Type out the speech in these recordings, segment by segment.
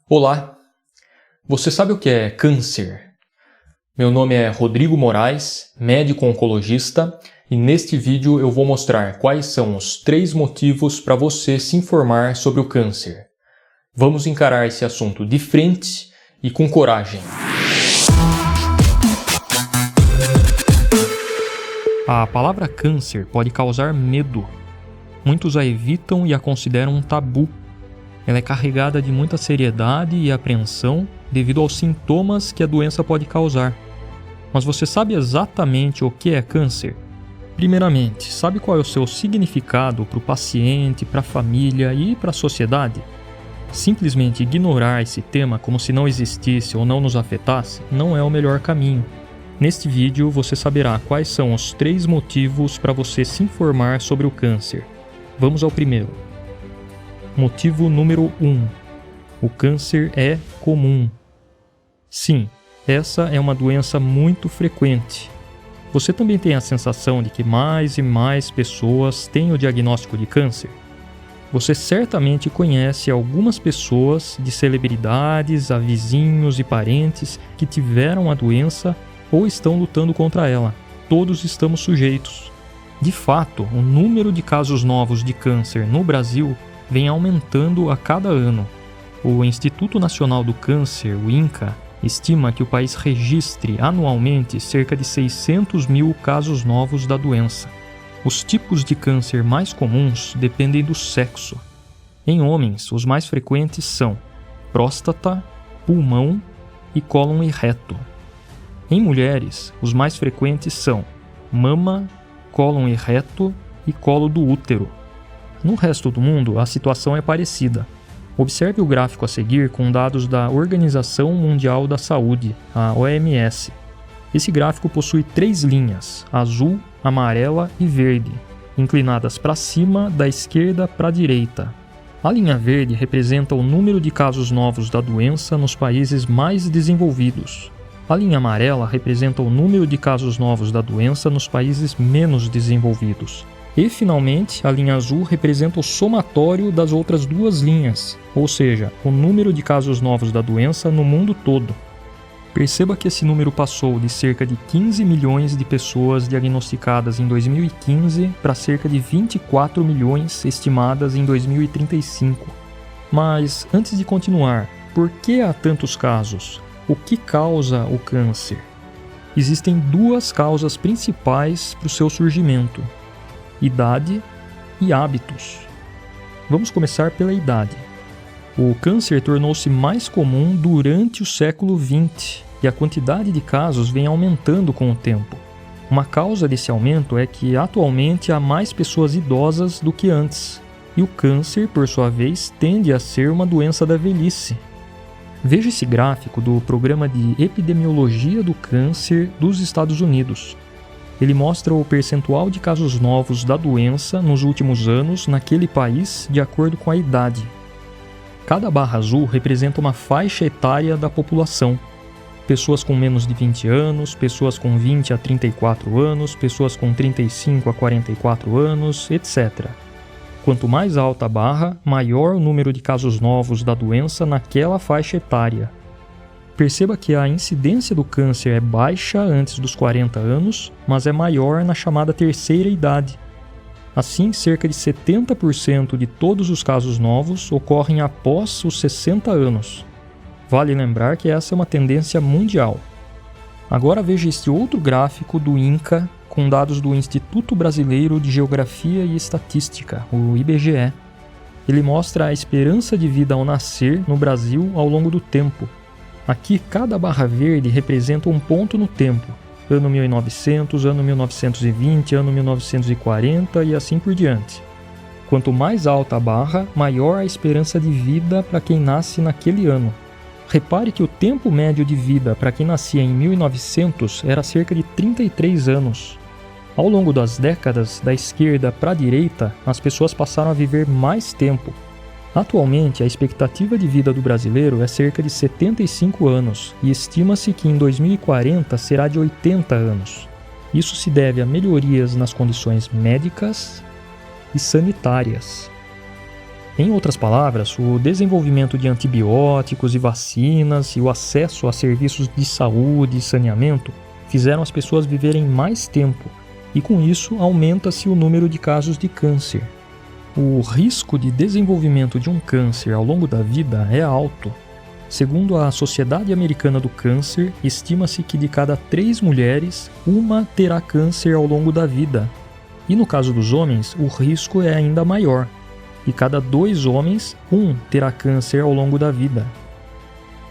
Olá, você sabe o que é câncer? Meu nome é Rodrigo Moraes, médico oncologista, e neste vídeo eu vou mostrar quais são os 3 motivos para você se informar sobre o câncer. Vamos encarar esse assunto de frente e com coragem. A palavra câncer pode causar medo. Muitos a evitam e a consideram um tabu. Ela é carregada de muita seriedade e apreensão devido aos sintomas que a doença pode causar. Mas você sabe exatamente o que é câncer? Primeiramente, sabe qual é o seu significado para o paciente, para a família e para a sociedade? Simplesmente ignorar esse tema como se não existisse ou não nos afetasse não é o melhor caminho. Neste vídeo você saberá quais são os 3 motivos para você se informar sobre o câncer. Vamos ao primeiro. Motivo número 1. O câncer é comum. Sim, essa é uma doença muito frequente. Você também tem a sensação de que mais e mais pessoas têm o diagnóstico de câncer? Você certamente conhece algumas pessoas, de celebridades a vizinhos e parentes, que tiveram a doença ou estão lutando contra ela. Todos estamos sujeitos. De fato, o número de casos novos de câncer no Brasil vem aumentando a cada ano. O Instituto Nacional do Câncer, o INCA, estima que o país registre anualmente cerca de 600 mil casos novos da doença. Os tipos de câncer mais comuns dependem do sexo. Em homens, os mais frequentes são próstata, pulmão e cólon e reto. Em mulheres, os mais frequentes são mama, cólon e reto e colo do útero. No resto do mundo, a situação é parecida. Observe o gráfico a seguir com dados da Organização Mundial da Saúde, a OMS. Esse gráfico possui 3 linhas, azul, amarela e verde, inclinadas para cima da esquerda para a direita. A linha verde representa o número de casos novos da doença nos países mais desenvolvidos. A linha amarela representa o número de casos novos da doença nos países menos desenvolvidos. E, finalmente, a linha azul representa o somatório das outras 2 linhas, ou seja, o número de casos novos da doença no mundo todo. Perceba que esse número passou de cerca de 15 milhões de pessoas diagnosticadas em 2015 para cerca de 24 milhões estimadas em 2035. Mas, antes de continuar, por que há tantos casos? O que causa o câncer? Existem 2 causas principais para o seu surgimento: idade e hábitos. Vamos começar pela idade. O câncer tornou-se mais comum durante o século XX e a quantidade de casos vem aumentando com o tempo. Uma causa desse aumento é que atualmente há mais pessoas idosas do que antes, e o câncer, por sua vez, tende a ser uma doença da velhice. Veja esse gráfico do Programa de Epidemiologia do Câncer dos Estados Unidos. Ele mostra o percentual de casos novos da doença nos últimos anos naquele país de acordo com a idade. Cada barra azul representa uma faixa etária da população. Pessoas com menos de 20 anos, pessoas com 20 a 34 anos, pessoas com 35 a 44 anos, etc. Quanto mais alta a barra, maior o número de casos novos da doença naquela faixa etária. Perceba que a incidência do câncer é baixa antes dos 40 anos, mas é maior na chamada terceira idade. Assim, cerca de 70% de todos os casos novos ocorrem após os 60 anos. Vale lembrar que essa é uma tendência mundial. Agora veja este outro gráfico do INCA com dados do Instituto Brasileiro de Geografia e Estatística, o IBGE. Ele mostra a esperança de vida ao nascer no Brasil ao longo do tempo. Aqui, cada barra verde representa um ponto no tempo. Ano 1900, ano 1920, ano 1940 e assim por diante. Quanto mais alta a barra, maior a esperança de vida para quem nasce naquele ano. Repare que o tempo médio de vida para quem nascia em 1900 era cerca de 33 anos. Ao longo das décadas, da esquerda para a direita, as pessoas passaram a viver mais tempo. Atualmente, a expectativa de vida do brasileiro é cerca de 75 anos e estima-se que em 2040 será de 80 anos. Isso se deve a melhorias nas condições médicas e sanitárias. Em outras palavras, o desenvolvimento de antibióticos e vacinas e o acesso a serviços de saúde e saneamento fizeram as pessoas viverem mais tempo e, com isso, aumenta-se o número de casos de câncer. O risco de desenvolvimento de um câncer ao longo da vida é alto. Segundo a Sociedade Americana do Câncer, estima-se que de cada 3 mulheres, uma terá câncer ao longo da vida. E no caso dos homens, o risco é ainda maior. E cada 2 homens, um terá câncer ao longo da vida.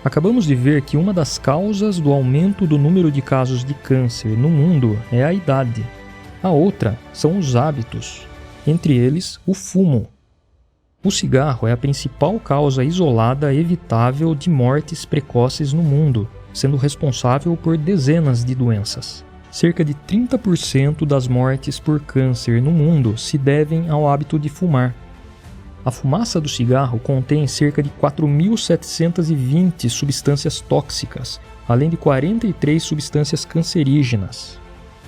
Acabamos de ver que uma das causas do aumento do número de casos de câncer no mundo é a idade. A outra são os hábitos, entre eles o fumo. O cigarro é a principal causa isolada evitável de mortes precoces no mundo, sendo responsável por dezenas de doenças. Cerca de 30% das mortes por câncer no mundo se devem ao hábito de fumar. A fumaça do cigarro contém cerca de 4.720 substâncias tóxicas, além de 43 substâncias cancerígenas.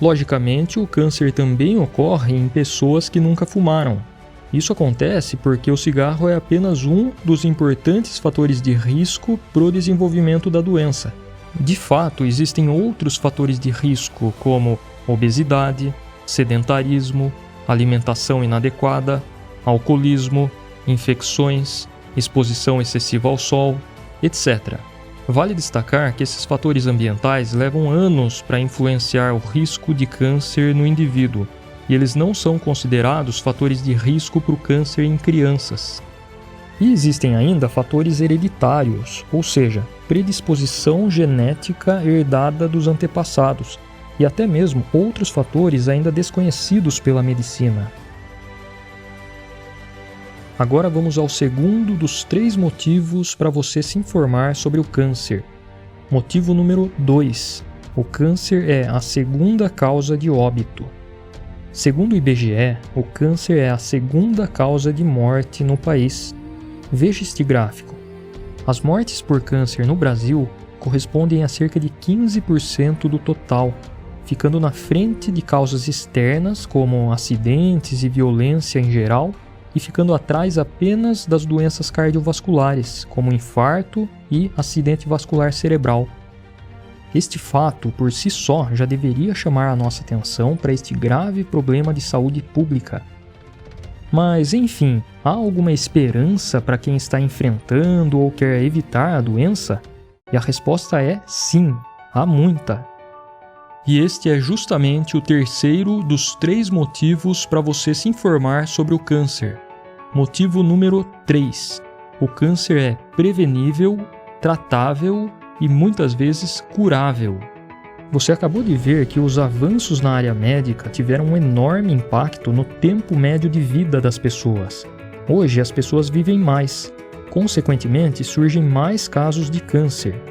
Logicamente, o câncer também ocorre em pessoas que nunca fumaram. Isso acontece porque o cigarro é apenas um dos importantes fatores de risco para o desenvolvimento da doença. De fato, existem outros fatores de risco, como obesidade, sedentarismo, alimentação inadequada, alcoolismo, infecções, exposição excessiva ao sol, etc. Vale destacar que esses fatores ambientais levam anos para influenciar o risco de câncer no indivíduo, e eles não são considerados fatores de risco para o câncer em crianças. E existem ainda fatores hereditários, ou seja, predisposição genética herdada dos antepassados, e até mesmo outros fatores ainda desconhecidos pela medicina. Agora vamos ao segundo dos 3 motivos para você se informar sobre o câncer. Motivo número 2. O câncer é a segunda causa de óbito. Segundo o IBGE, o câncer é a segunda causa de morte no país. Veja este gráfico. As mortes por câncer no Brasil correspondem a cerca de 15% do total, ficando na frente de causas externas como acidentes e violência em geral, e ficando atrás apenas das doenças cardiovasculares, como infarto e acidente vascular cerebral. Este fato, por si só, já deveria chamar a nossa atenção para este grave problema de saúde pública. Mas, enfim, há alguma esperança para quem está enfrentando ou quer evitar a doença? E a resposta é sim, há muita. E este é justamente o terceiro dos 3 motivos para você se informar sobre o câncer. Motivo número 3. O câncer é prevenível, tratável e muitas vezes curável. Você acabou de ver que os avanços na área médica tiveram um enorme impacto no tempo médio de vida das pessoas. Hoje as pessoas vivem mais. Consequentemente, surgem mais casos de câncer.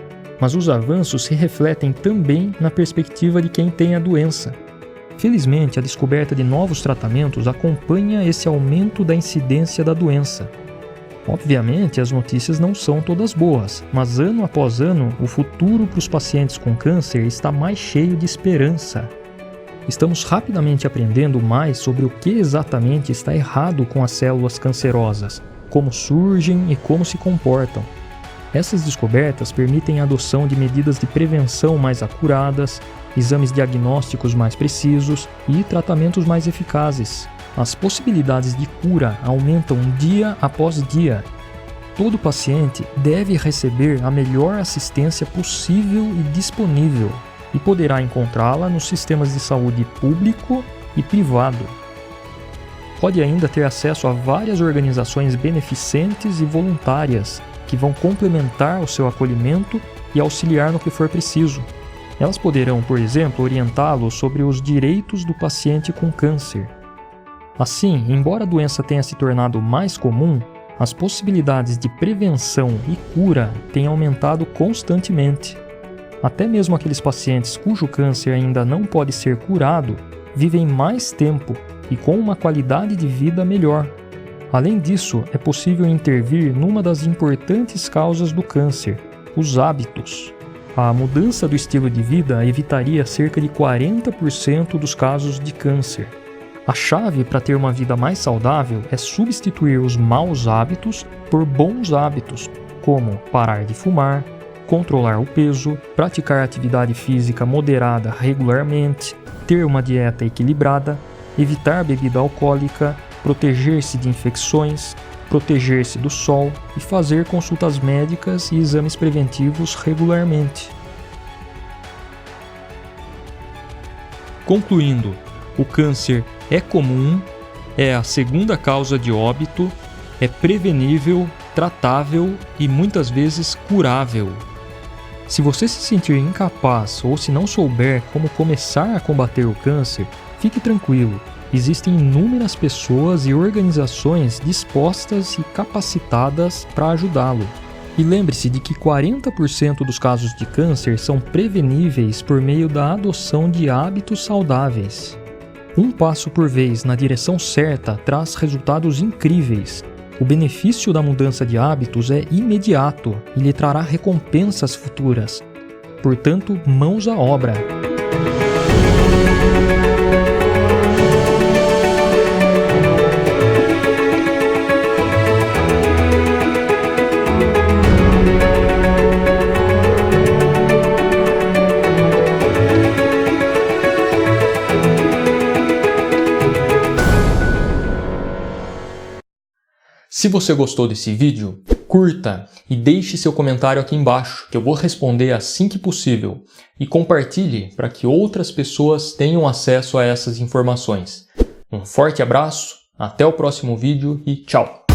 Mas os avanços se refletem também na perspectiva de quem tem a doença. Felizmente, a descoberta de novos tratamentos acompanha esse aumento da incidência da doença. Obviamente, as notícias não são todas boas, mas ano após ano, o futuro para os pacientes com câncer está mais cheio de esperança. Estamos rapidamente aprendendo mais sobre o que exatamente está errado com as células cancerosas, como surgem e como se comportam. Essas descobertas permitem a adoção de medidas de prevenção mais acuradas, exames diagnósticos mais precisos e tratamentos mais eficazes. As possibilidades de cura aumentam dia após dia. Todo paciente deve receber a melhor assistência possível e disponível, e poderá encontrá-la nos sistemas de saúde público e privado. Pode ainda ter acesso a várias organizações beneficentes e voluntárias que vão complementar o seu acolhimento e auxiliar no que for preciso. Elas poderão, por exemplo, orientá-lo sobre os direitos do paciente com câncer. Assim, embora a doença tenha se tornado mais comum, as possibilidades de prevenção e cura têm aumentado constantemente. Até mesmo aqueles pacientes cujo câncer ainda não pode ser curado vivem mais tempo e com uma qualidade de vida melhor. Além disso, é possível intervir numa das importantes causas do câncer, os hábitos. A mudança do estilo de vida evitaria cerca de 40% dos casos de câncer. A chave para ter uma vida mais saudável é substituir os maus hábitos por bons hábitos, como parar de fumar, controlar o peso, praticar atividade física moderada regularmente, ter uma dieta equilibrada, evitar bebida alcoólica, proteger-se de infecções, proteger-se do sol e fazer consultas médicas e exames preventivos regularmente. Concluindo, o câncer é comum, é a segunda causa de óbito, é prevenível, tratável e muitas vezes curável. Se você se sentir incapaz ou se não souber como começar a combater o câncer, fique tranquilo. Existem inúmeras pessoas e organizações dispostas e capacitadas para ajudá-lo. E lembre-se de que 40% dos casos de câncer são preveníveis por meio da adoção de hábitos saudáveis. Um passo por vez na direção certa traz resultados incríveis. O benefício da mudança de hábitos é imediato e lhe trará recompensas futuras. Portanto, mãos à obra! Se você gostou desse vídeo, curta e deixe seu comentário aqui embaixo, que eu vou responder assim que possível. E compartilhe para que outras pessoas tenham acesso a essas informações. Um forte abraço, até o próximo vídeo e tchau!